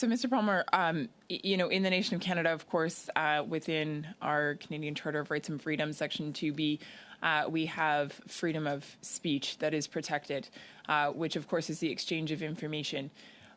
So, Mr. Palmer, in the nation of Canada, of course, within our Canadian Charter of Rights and Freedoms, Section 2B, we have freedom of speech that is protected, which, of course, is the exchange of information.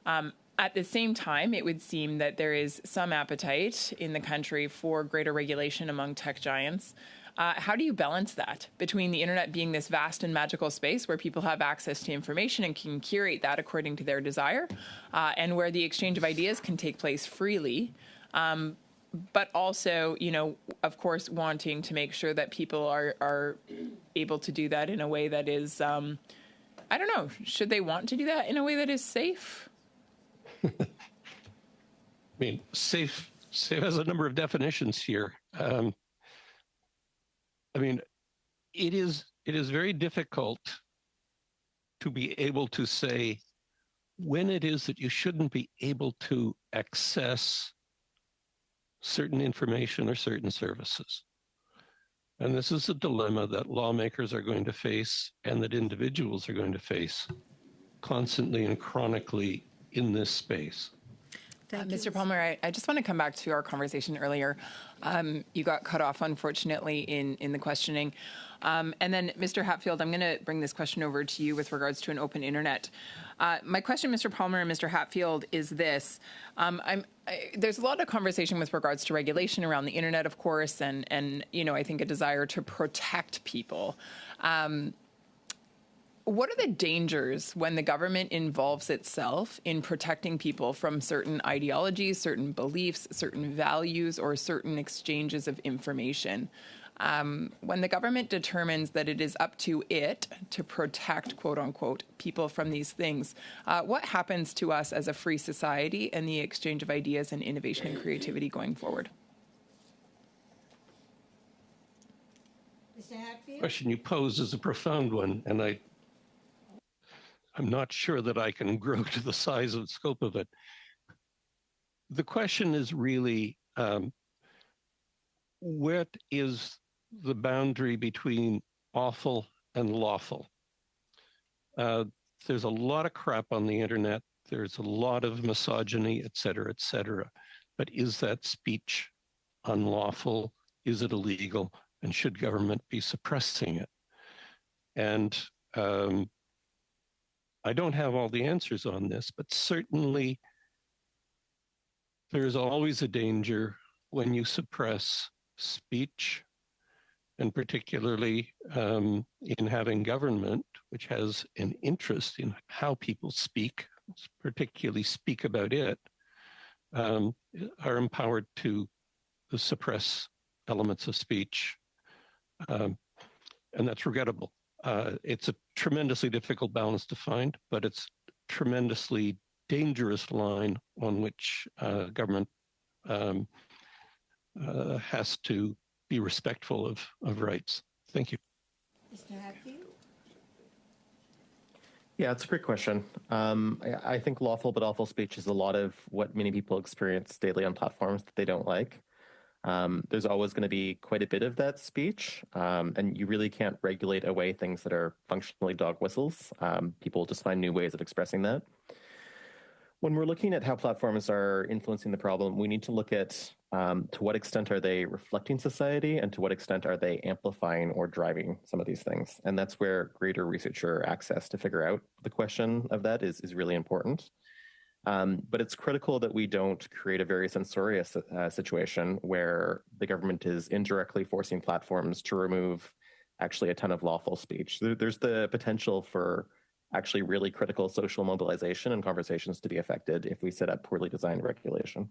At the same time, it would seem that there is some appetite in the country for greater regulation among tech giants. How do you balance that between the internet being this vast and magical space where people have access to information and can curate that according to their desire, and where the exchange of ideas can take place freely, but also, of course, wanting to make sure that people are able to do that in a way that is, I don't know, should they want to do that in a way that is safe? I mean, safe has a number of definitions here. I mean, it is very difficult to be able to say when it is that you shouldn't be able to access certain information or certain services. And this is a dilemma that lawmakers are going to face and that individuals are going to face constantly and chronically in this space. Mr. Palmer, I just want to come back to our conversation earlier. You got cut off, unfortunately, in the questioning. And then, Mr. Hatfield, I'm going to bring this question over to you with regards to an open internet. My question, Mr. Palmer and Mr. Hatfield, is this. There's a lot of conversation with regards to regulation around the internet, of course, and I think a desire to protect people. What are the dangers when the government involves itself in protecting people from certain ideologies, certain beliefs, certain values, or certain exchanges of information? When the government determines that it is up to it to protect, quote unquote, people from these things, what happens to us as a free society and the exchange of ideas and innovation and creativity going forward? Mr. Hatfield? The question you pose is a profound one, and I'm not sure that I can grow to the size and scope of it. The question is really, what is the boundary between awful and lawful? There's a lot of crap on the internet. There's a lot of misogyny, et cetera, et cetera. But is that speech unlawful? Is it illegal? And should government be suppressing it? And I don't have all the answers on this, but certainly there's always a danger when you suppress speech, and particularly in having government, which has an interest in how people speak, particularly speak about it, are empowered to suppress elements of speech. And that's regrettable. It's a tremendously difficult balance to find, but it's a tremendously dangerous line on which government has to be respectful of rights. Thank you. Mr. Hatfield? Yeah, it's a great question. I think lawful but awful speech is a lot of what many people experience daily on platforms that they don't like. There's always going to be quite a bit of that speech, and you really can't regulate away things that are functionally dog whistles. People just find new ways of expressing that. When we're looking at how platforms are influencing the problem, we need to look at to what extent are they reflecting society and to what extent are they amplifying or driving some of these things. And that's where greater researcher access to figure out the question of that is really important. But it's critical that we don't create a very censorious situation where the government is indirectly forcing platforms to remove actually a ton of lawful speech. There's the potential for actually really critical social mobilization and conversations to be affected if we set up poorly designed regulation.